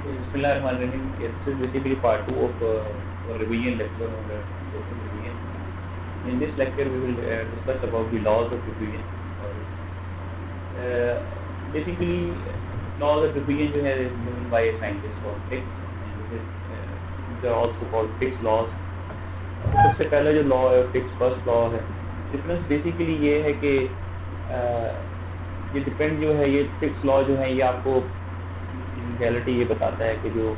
Bismillahirrahmanirrahim. This is basically part 2 of our revision lecture on the total revision. In this lecture, we will discuss about the laws of revision. Uh, Basically, laws of revision जो है given by a scientist called Hicks, and this is these are also called Hicks laws. सबसे पहला जो law है Hicks first law है. Difference basically ये है कि ये डिपेंड जो है ये Hicks लॉ जो है ये आपको इन रियलिटी ये बताता है कि जो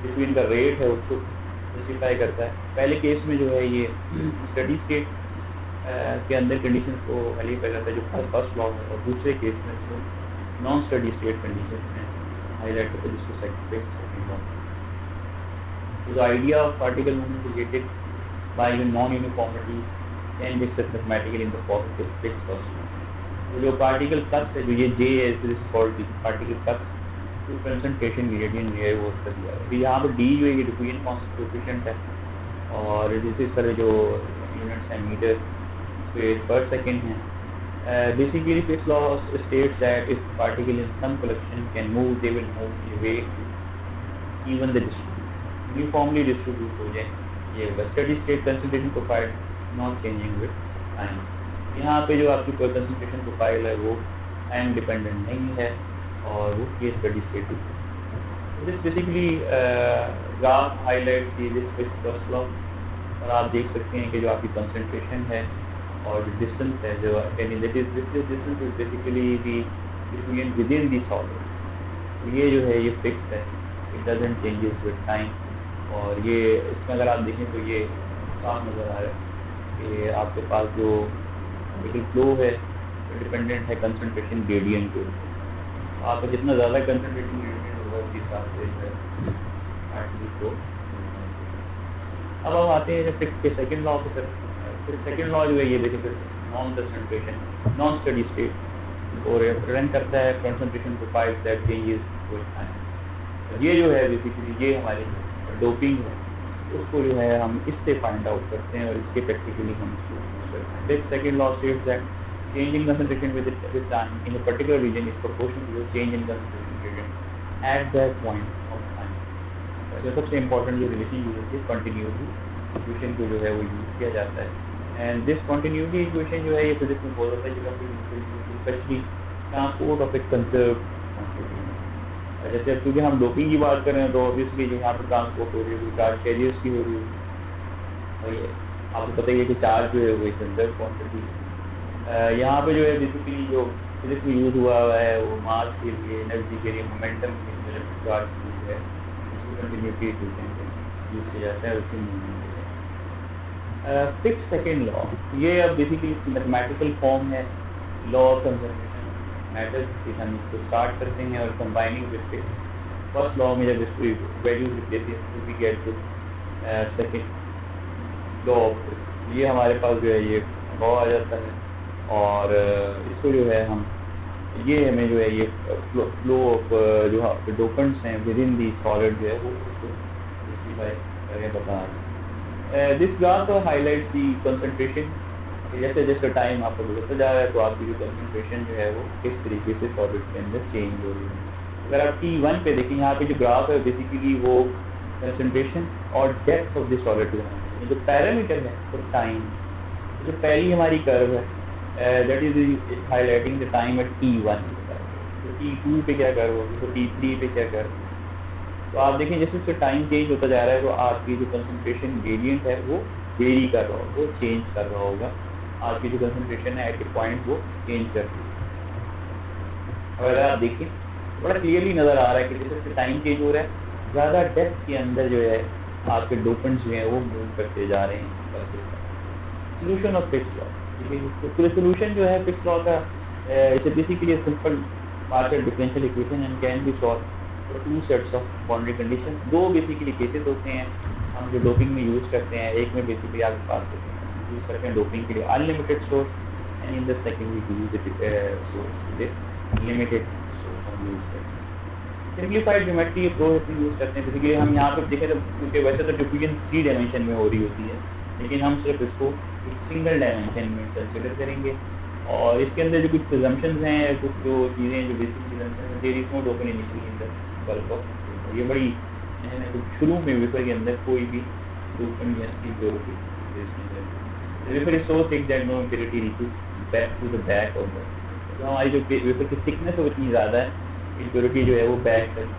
बिटवीन का रेट है उसको स्पेसिफाई करता है. पहले केस में जो है ये स्टडी स्टेट के अंदर कंडीशन को वेरीफाई करता है जो फर्स्ट लॉ है, और दूसरे केस में उसको नॉन स्टडी स्टेट कंडीशन में हाईलाइट करता है जिसको सेकंड लॉ. तो idea of particle movement related by non uniformities and accept mathematically in the positive Fick's first law. जो पार्टिकल फ्लक्स है जो ये जे है called particle flux concentration gradient जो है वो उसका दिया है. तो यहाँ पर डी जो है ये डिफ्यूजन कोएफिशिएंट है, और जिस तरह जो यूनिट्स हैं मीटर स्क्वायर पर सेकेंड है. Basically Fick's law states that if particle in some collection can move they will move way even the uniformly distribute हो जाए. ये होगा steady state concentration profile not changing with time. यहाँ पे जो आपकी concentration profile है वो टाइम डिपेंडेंट नहीं है और वो ये स्टडी स्टेट है. This basically graph highlight this fix first law, और आप देख सकते हैं कि जो आपकी कंसंट्रेशन है और जो डिस्टेंस है जो that is this distance is basically the different with in the solid. ये जो है ये फिक्स है, it doesn't changes with time. और ये इसमें अगर आप देखें तो ये साफ नज़र आ रहा है कि आपके पास जो फ्लो है डिपेंडेंट है कंसंट्रेशन ग्रेडियंट के ऊपर. आपका जितना ज़्यादा कंसंट्रेशन ग्रेडियंट होगा उस हिसाब से जो है पार्टिकल फ्लो. अब हम आते हैं जब फिक्स के सेकंड लॉ की तरफ. फिर सेकंड लॉ जो है ये basically non concentration non steady state को रिप्रेजेंट करता है concentration profile that changes with time. ये जो है बेसिकली ये हमारी डोपिंग है उसको जो है हम इससे फाइंड आउट करते हैं और इसके प्रैक्टिकली हम इसको यूज करते हैं. Second law states that change in concentration with time in a particular region is proportional to the change in concentration gradient at that point of time. तो सबसे इम्पोर्टेंट जो रिलेशन यूज होती है continuity equation को जो है वो use किया जाता है. एंड दिस कंटिन्यूटी इक्वेशन जो है ये फिजिक्स में बहुत होता है जो specially transport of A conserve quantity. जैसे क्योंकि हम डोपिंग की बात कर रहे हैं तो ऑब्वियसली जो यहाँ पर ट्रांसपोर्ट हो रही है चार्ज कैरियर्स की हो रही है. आपको पता ही है कि चार्ज जो है वो कंजर्व क्वांटिटी. यहाँ पे जो है बेसिकली जो फिजिक्स में यूज़ हुआ है वो मास के लिए एनर्जी के लिए मोमेंटम के लिए चार्ज जो है उसको कंटिन्यूटी यूज़ किया जाता है उसकी मूवमेंट के लिए. फिक्स सेकेंड लॉ ये अब बेसिकली मैथमेटिकल फॉर्म है लॉ ऑफ कंजर्वेशन मैटर से हम इसको स्टार्ट करते हैं और combining with Fick's first law में जब इसको वैल्यूज लिखते हैं we get this second law of Fick's. ये हमारे पास जो है ये लॉ आ जाता है और इसको जो है हम ये हमें जो है ये फ्लो ऑफ जो डोपेंट्स हैं विद इन दी सॉलिड जो है वो उसको स्पेसिफाई करके बता रहे हैं. This graph highlights the concentration. जैसे जैसे टाइम आपको गुजरता जा रहा है तो आपकी जो कंसंट्रेशन जो है वो किस तरीके से सॉलिड के अंदर चेंज हो रही है. अगर आप T1 पे देखें यहाँ पे जो ग्राफ है बेसिकली वो कंसंट्रेशन और डेप्थ ऑफ द सॉलिड जो पैरामीटर है तो टाइम. जो पहली हमारी कर्व है that is highlighting the time at T1. तो T2 पे क्या कर होगी तो T3 पे क्या कर. तो आप देखें जैसे जैसे टाइम चेंज होता जा रहा है तो आपकी जो कंसंट्रेशन ग्रेडियंट है वो वेरी कर रहा होगा, वो चेंज कर रहा होगा. आपकी जो कंसंट्रेशन है एट ए पॉइंट वो चेंज कर रही है. और अगर आप देखें बड़ा क्लियरली नज़र आ रहा है कि जैसे जैसे टाइम चेंज हो रहा है ज़्यादा डेप्थ के अंदर जो है आपके डोपेंट्स जो हैं वो मूव करते जा रहे हैं. Solution of fix law. तो सोल्यूशन जो है फिक्स लॉ का it's basically simple partial differential equation and can be solve for two sets of boundary condition. दो बेसिकली केसेस होते हैं हम जो डोपिंग में यूज़ करते हैं. एक में बेसिकली आपके पास यूज़ करते हैं डोपिंग के लिए unlimited source and in the second we use source with limited source हम यूज़ करते हैं. सिंप्लीफाइड ज्योमेट्री अप्रोच यूज़ करते हैं. बेसिकली हम यहाँ पर देखें तो क्योंकि वैसे तो डिफ्यूजन 3 डायमेंशन में हो रही होती है लेकिन हम सिर्फ इसको एक सिंगल डायमेंशन में कंसिडर करेंगे. और इसके अंदर जो कुछ प्रिजम्पशंस हैं कुछ जो चीज़ें जो basic presumption there is no doping initially in the bulk of और ये बड़ी अहम है। तो शुरू में वेफर के अंदर कोई भी डोपेंट या इम्प्योरिटी एग्जिस्ट नहीं करती। Wafer is so thick that no impurity reaches back to the back of the, तो हमारी जो वेफर की थिकनेस है वो इतनी ज़्यादा है, इम्प्योरिटी जो है वो बैक तक।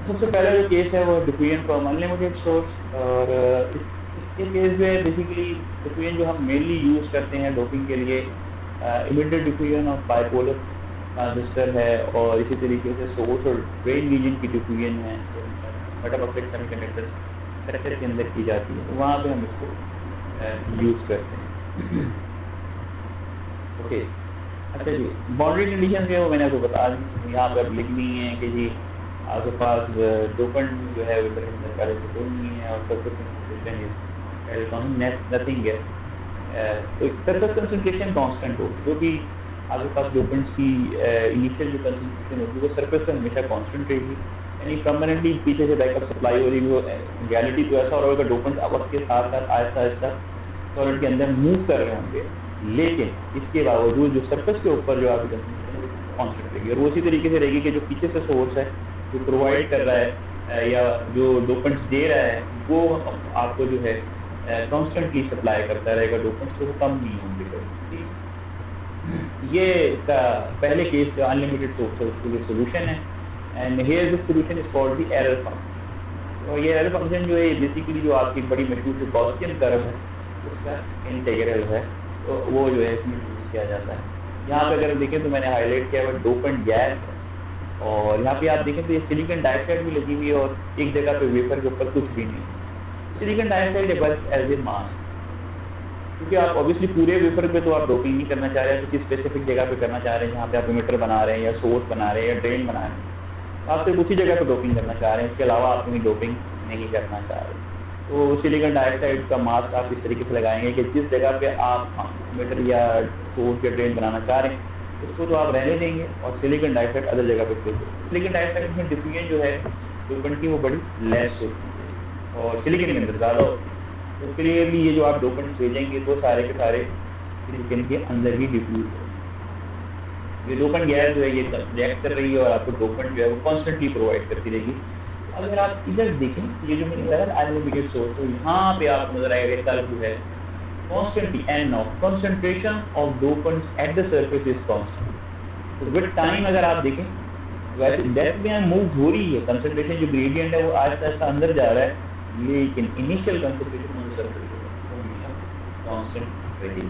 सबसे पहला जो केस है वो डिफ्यूजन फ्रॉम अनलिमिटेड सोर्स, और इसके केस में बेसिकली डिफ्यूजन जो हम मेनली यूज़ करते हैं डोपिंग के लिए immediate diffusion of bipolar transistor है, और इसी तरीके से सोर्स और ड्रेन रीजन की डिफ्यूजन है मेटालॉजिक सेमीकंडक्टर सेक्टर के अंदर की जाती है, तो वहाँ पे हम इसको यूज़ करते हैं। ओके, अच्छा जी, बाउंड्री कंडीशन जो है वो मैंने आपको बता दी, यहाँ पर लिखनी है कि जी आपके पास डोपेंट जो है वो पहले से कोई नहीं है, और सरफेस कंसंट्रेशन इज नथिंग है, तो सरफेस कंसंट्रेशन कांस्टेंट हो, जो भी आपके पास डोपेंट की इनिशियल जो कंसंट्रेशन होगी वो सरफेस पर हमेशा कांस्टेंट रहेगी, यानी परमानेंटली पीछे से बैकअप सप्लाई हो रही हो। रियलिटी तो ऐसा हो रहा होगा डोपेंट वक्त के साथ साथ आहिस्ता आहिस्ता सॉलिड के अंदर मूव कर रहे होंगे, लेकिन इसके बावजूद जो सरफेस के ऊपर जो आपकी कंसंट्रेशन कांस्टेंट रहेगी, और वो उसी तरीके से रहेगी कि जो पीछे से सोर्स है जो प्रोवाइड कर रहा है या जो डोपेंट्स दे रहा है वो आपको जो है कॉन्स्टेंटली सप्लाई करता रहेगा डोपेंट्स, तो वो कम नहीं होंगे कभी। ये इसका पहले केस अनलिमिटेड सोर्स है, उसके लिए सोल्यूशन है, and here this solution is called the error function. और ये एरर फंक्शन जो है बेसिकली जो आपकी बड़ी मशहूर जो गॉसियन कर्व है उसका इंटीग्रल है, तो वो जो है इसमें यूज़ किया जाता है। यहाँ पे अगर देखें तो मैंने हाईलाइट किया हुआ डोपेंट गैस है, और यहाँ पे आप देखें तो ये सिलिकॉन डाइऑक्साइड भी लगी हुई है, और एक जगह पे वेफर के ऊपर कुछ भी नहीं। Silicon dioxide works as a mask, क्योंकि आप ऑब्वियसली पूरे वेफर पे तो आप डोपिंग नहीं करना चाह रहे हैं, किसी स्पेसिफिक जगह पे करना चाह रहे हैं जहाँ पे आप इमिटर बना रहे हैं या सोर्स बना रहे हैं या ड्रेन बना रहे हैं, आप सिर्फ उसी जगह पे डोपिंग करना चाह रहे हैं, इसके अलावा आप कहीं डोपिंग नहीं करना चाह रहे। तो सिलिकॉन डाइऑक्साइड का मास्क आप इस तरीके से लगाएंगे कि जिस जगह पे आप इमिटर या सोर्स या ड्रेन बनाना चाह रहे हैं उसको तो आप रहने देंगे, और सिलिकॉन डाइऑक्साइड अदर जगह पे प्लेस होगा। सिलिकॉन डाइऑक्साइड में डिफ्यूजन जो है डोपेंट की वो बड़ी लेस होती है, और सिलिकॉन के अंदर ज़्यादा होती है। तो क्लियरली ये जो आप डोपेंट भेजेंगे तो सारे के सारे सिलिकॉन के अंदर ही डिफ्यूज हो। ये डोपेंट गैस जो है ये रिएक्ट कर रही है और आपको डोपेंट जो है वो कॉन्स्टेंटली प्रोवाइड करती रहेगी। अगर आप इधर देखें ये जो मैंने बताया अनलिमिटेड सोर्स, तो यहाँ पे आप नजर आएगा कर्व है constantly and now concentration of dopants at the surface is constant। तो विद टाइम अगर आप देखें वैसे डेप्थ में मूव हो रही है, कंसंट्रेशन जो ग्रेडियंट है वो आहिस्ता आहिस्ता अंदर जा रहा है, लेकिन initial concentration on the surface हमेशा कांस्टेंट रहेगी।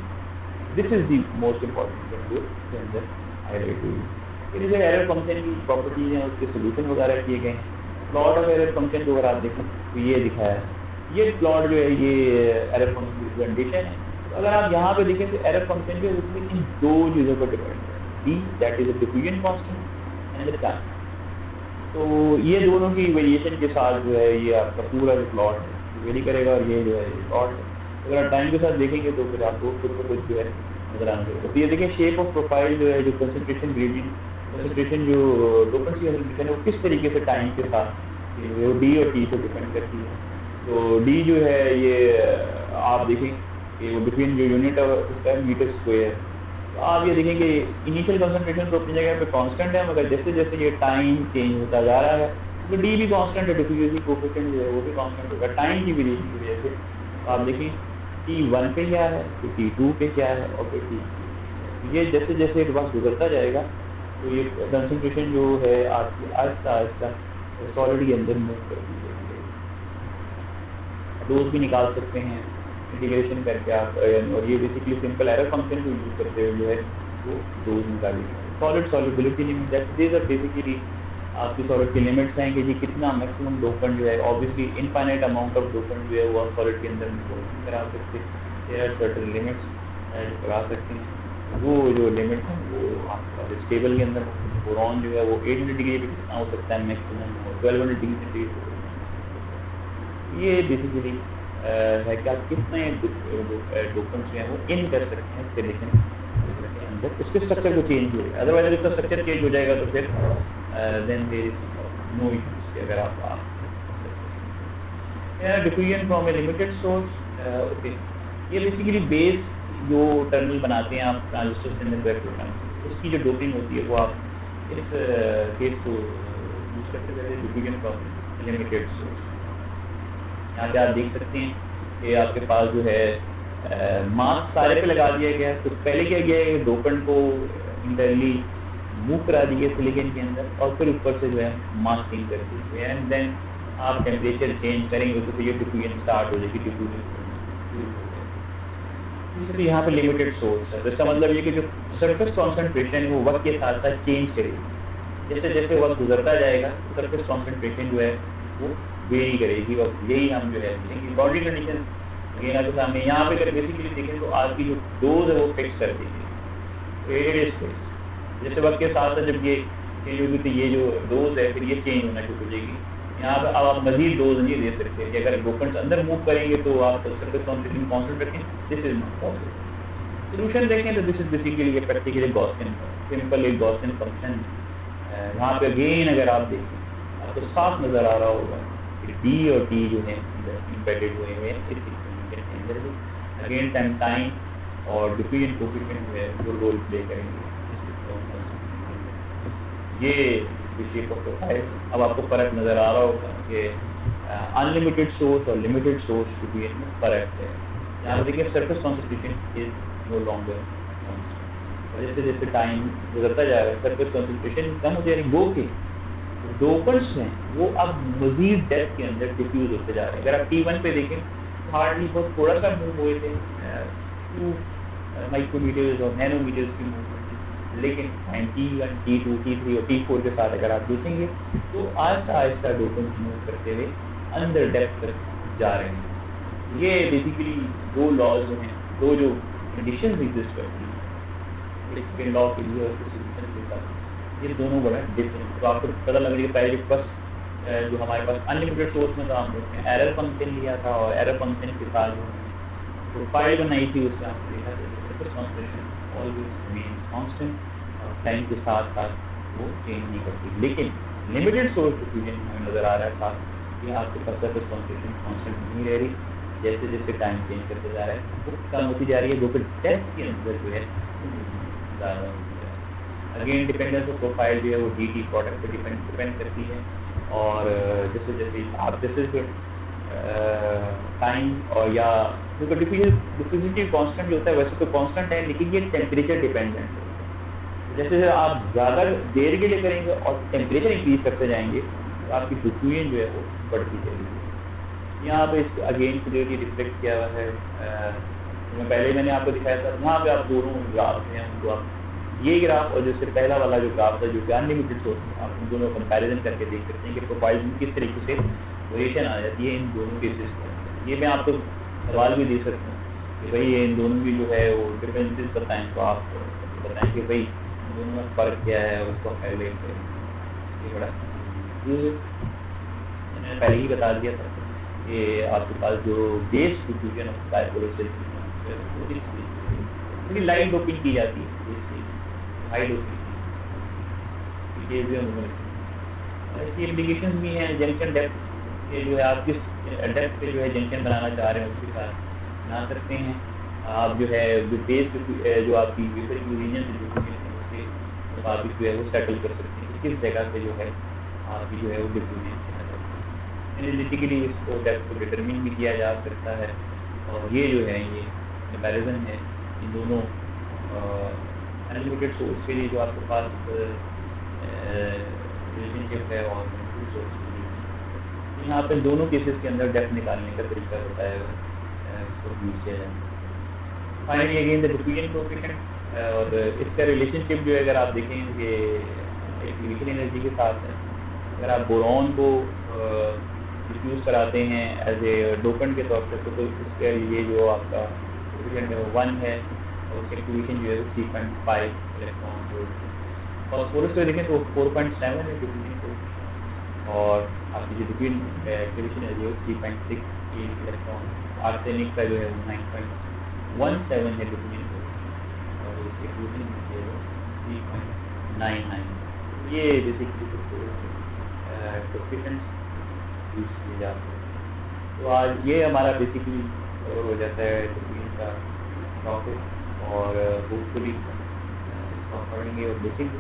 This is the most important thing जो इसके अंदर हाईलाइट हुई। फिर जो एरर फंक्शन की प्रॉपर्टीज हैं उसके सोल्यूशन वगैरह किए गए हैं। प्लॉट ऑफ एरर फंक्शन को अगर आप देखें तो ये दिखाया है, ये प्लॉट जो है ये एरर फंक्शन की कंडीशन है। तो अगर आप यहाँ पे देखें तो एरर फंक्शन जो है उसमें इन दो चीज़ों पर डिपेंड है, D that is diffusion constant and the time. तो ये दोनों की वेरिएशन के साथ जो है ये आपका पूरा जो प्लॉट है वेरी करेगा, और ये जो है प्लॉट है। अगर आप टाइम के साथ देखेंगे तो फिर आपको खुद को खुद जो है नजर आना चाहिए। तो ये देखिए शेप ऑफ प्रोफाइल जो है, जो कंसंट्रेशन ग्रेडियंट कंसंट्रेशन जो डोपेंट की कंसंट्रेशन है वो किस तरीके से टाइम के साथ वो डी और टी को डिपेंड करती है। तो डी जो है ये आप देखें कि वो बिटवीन जो यूनिट है मीटर स्क्वायर, तो आप ये देखें कि इनिशियल कंसंट्रेशन तो अपनी जगह पे कांस्टेंट है, मगर जैसे जैसे ये टाइम चेंज होता जा रहा है तो डी भी कांस्टेंट है, डिफ्यूजन कोएफिशिएंट जो है वो भी कांस्टेंट होगा टाइम की वेरिएशन की वजह से। आप देखें T1 पे क्या है, तो T2 पे क्या है, और फिर T, ये जैसे जैसे एडवांस गुजरता जाएगा तो ये कंसंट्रेशन जो है आपकी आहिस्ता आहिस्ता सॉलिड के अंदर मूव कर दी जाएगी। डोज भी निकाल सकते हैं इंटीग्रेशन करके आप, और ये बेसिकली सिंपल एरर फंक्शन को यूज करते हुए जो है वो डोज निकाली। Solid solubility limit that's these are basically आपकी सॉलिड की लिमिट्स हैं कि जी कितना मैक्सिमम डोपेंट जो है, obviously infinite amount of dopant जो है वो आप सॉलिड के अंदर नहीं करा सकते, there are certain limits add करा सकते हैं। वो जो लिमिट है वो आपका स्टेबल के अंदर बोरॉन जो है वो 800 डिग्री पे कितना हो सकता है मैक्सिमम, और 1200 डिग्री सेंटीग्रेड। ये बेसिकली है कि आप कितने डोपेंट्स जो हैं वो इन कर सकते हैं सिलिकॉन के अंदर, उसके स्ट्रक्चर को चेंज होगा। अदरवाइज अगर उसका स्ट्रक्चर चेंज हो जाएगा तो फिर then there is no use अगर आप diffusion from a limited source. Okay, ये बेसिकली बेस जो टर्मिनल बनाते हैं आप ट्रांजिस्टर से अंदर, उसकी जो डोपिंग होती है वो आप इस केस को यूज़ करते हुए डिफ्यूजन फ्रॉम लिमिटेड सोर्स। यहाँ पे आप देख सकते हैं कि आपके पास जो है मास सारे पे लगा दिया गया है। तो पहले क्या किया है, डोपेंट को इंटरनली मूव करा दिए सिलिकॉन के अंदर और फिर ऊपर से जो है मास चेंज कर दीजिए एंड देन आप टेम्परेचर चेंज करेंगे तो ये डिफ्यूजन स्टार्ट हो जाएगी, डिफ्यूजन। यहाँ पे लिमिटेड सोर्स है, तो इसका मतलब ये कि जो सरफेस कॉन्सेंट्रेशन है वो वक्त के साथ साथ चेंज करेगी। जैसे जैसे वक्त गुजरता जाएगा सरफेस कॉन्सेंट्रेशन जो है वो वेरी करेगी और यही हम जो है बॉडी कंडीशन अगेन आपके सामने यहाँ पे अगर बेसिकली देखें तो आपकी जो डोज है वो फिक्स कर देगी। जैसे वक्त के साथ साथ जब ये चेंज होगी तो ये जो डोज है फिर ये चेंज होना शुरू हो जाएगी। यहाँ पे अब आप मजीद डोज नहीं दे सकते कि अगर डोपेंट्स अंदर मूव करेंगे तो आप सरफेस कॉन्सेंट्रेशन कांस्टेंट रखें, this is not possible. Solution देखें तो this is basically practically Gaussian, simple एक गॉसियन फंक्शन। यहाँ पे अगेन अगर आप देखें आपको साफ नज़र आ रहा होगा कि डी और टी जो है इम्बेडेड हुए हैं इस इक्वेशन के अंदर। अगेन टाइम और डिफ्यूजन कोएफिशिएंट जो है वो रोल प्ले करेंगे। ये शेप ऑफ प्रोफाइल अब आपको फ़र्क नज़र आ रहा होगा कि अनलिमिटेड सोर्स और लिमिटेड सोर्स डिफ्यूजन में फ़र्क है। यहाँ पर देखिए surface concentration is no longer constant, और जैसे जैसे टाइम गुजरता जा रहा है सरफेस कॉन्सेंट्रेशन कम हो जा रही, गो के डोपेंट्स हैं वो अब मजीद डेप्थ के अंदर डिफ्यूज होते जा रहे हैं। अगर आप T1 पे देखें हार्डली बहुत थोड़ा सा मूव हुए थे, 2 माइक्रोमीटर्स और नैनोमीटर्स की मूव, लेकिन T1, T2, T3 और T4 के साथ अगर आप देखेंगे तो आहिस्ता आहिस्ता डोपेंट्स मूव करते हुए अंदर डेप्थ तक जा रहे हैं। ये बेसिकली दो लॉज हैं, दो जो कंडीशंस एग्जिस्ट करती हैं एक्सपेंड लॉ के लिए और सॉल्यूशन के साथ, ये दोनों बड़ा डिफरेंस। तो आपको पता लग रहा है कि पहले फर्स्ट जो हमारे पास अनलिमिटेड सोर्स में तो हम लोग ने एरर फंक्शन लिया था और एरर फंक्शन के साथ जो प्रोफाइल बनाई थी उससे आपको देखा surface concentration always means constant और टाइम के साथ साथ वो चेंज नहीं करती। लेकिन लिमिटेड सोर्स डिफ्यूजन हमें नज़र आ रहा है साथ कि आपके पास सरफेस कॉन्सेंट्रेशन कांस्टेंट नहीं रह रही, जैसे जैसे टाइम चेंज करते जा रहा है वो कम होती जा रही है, जो कि डेप्थ के अंदर जो है ज़्यादा होती है। अगेन डिपेंडेंस ऑफ प्रोफाइल जो है वो डी टी प्रोडक्ट पर डिपेंड करती है। और जैसे जैसे आप जैसे टाइम और या क्योंकि डिफ्यूजिविटी कांस्टेंट जो होता है वैसे तो कांस्टेंट है, लेकिन ये टेम्परेचर डिपेंडेंट है। जैसे जैसे आप ज़्यादा देर के लिए करेंगे और टेम्परेचर इंक्रीज करते जाएंगे तो आपकी डिफ्यूजन जो है वो बढ़ती जाएगी। यहाँ पे अगेन क्लियरली रिफ्लेक्ट किया हुआ है। मैं पहले मैंने आपको दिखाया था, वहाँ पे आप दोनों ग्राफ हैं उनको आप ये ग्राफ और जैसे पहला वाला जो ग्राफ था जो कि अनलिमिटेड सोर्स है, आप उन दोनों कंपैरिजन करके देख सकते हैं कि प्रोफाइल किस तरीके से वेरिएशन आ जाती है इन दोनों केसेस में। ये मैं आपको सवाल भी दे सकता हूँ कि भाई ये इन दोनों की जो है वो डिफरेंसेस बताएं, तो आप बताएं कि भाई इन दोनों में फ़र्क क्या है और उसको हाईलाइट करें। ये बड़ा मैंने पहले ही बता दिया था कि आपके पास जो base diffusion of bipolar light doping की जाती है, हाई डोपिंग ऐसी एप्लीकेशन भी हैं। जंक्शन डेप्थ के जो है आप किस डेप्थ पे जो है जंक्शन बनाना चाह रहे हैं उसके साथ बना सकते हैं। आप जो है जो बेस जो आपकी वेपर की रीजन उसके मुताबिक जो है वो सेटल कर सकते हैं किस जगह पे जो है आपकी जो है वो डिफ्यूजन एनालिटिकली इसको डेप्थ को डिटरमिन भी किया जा सकता है। और ये जो है ये कंपैरिजन है इन दोनों अनलिमिटेड सोर्स के लिए जो आपके पास रिलेशनशिप है और सोर्स के लिए यहाँ पे दोनों केसेस के अंदर डेप्थ निकालने का तरीका होता है उसको यूज किया जा सकता है। Finally again the diffusion coefficient और इसका रिलेशनशिप जो है अगर आप देखें कि इलेक्ट्रिकल एनर्जी के साथ है। अगर आप बोरॉन को डिफ्यूज़ कराते हैं एज ए डोपेंट के तौर पर तो उसका ये जो आपका कोएफिशिएंट है वो 1 है और उसकी डिफ्यूजन जो है वो 3.5 इलेक्ट्रॉन वोल्ट। फॉस्फोरस को देखें तो 4.7 है डिफ्यूजन को और आपकी जो डिफ्यूजन है वो 3.68 इलेक्ट्रॉन। आर्सेनिक का जो है वो 9.17 है डिफ्यूजन को और उसकी डिफ्यूजन जो है वो 3.99। ये बेसिकली कोएफिशिएंट्स यूज़ किए जा सकते हैं। तो आज ये हमारा बेसिकली कवर हो जाता है डिफ्यूजन का टॉपिक और होपफुली इसको पढ़ेंगे और देखेंगे।